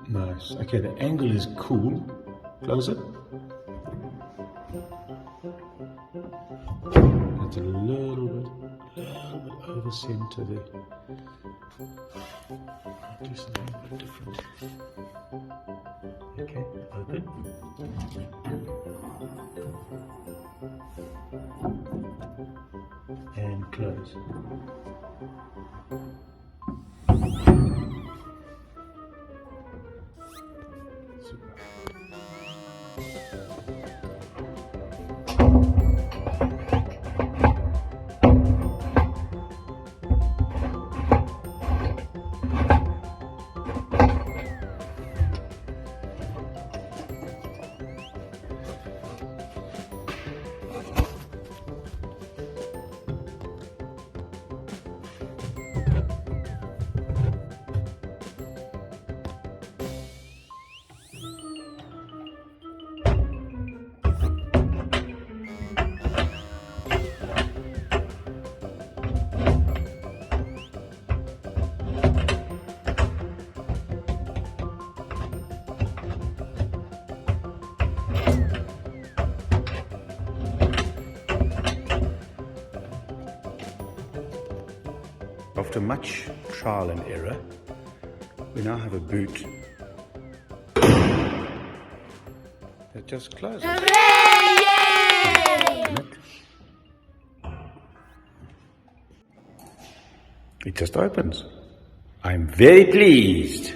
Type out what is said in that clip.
Nice. Okay, the angle is cool. Close it. That's a little bit over center there. I'll do something a bit different. Okay, open. And close. Super. After much trial and error, we now have a boot that just closes. Hooray! It just opens. I'm very pleased.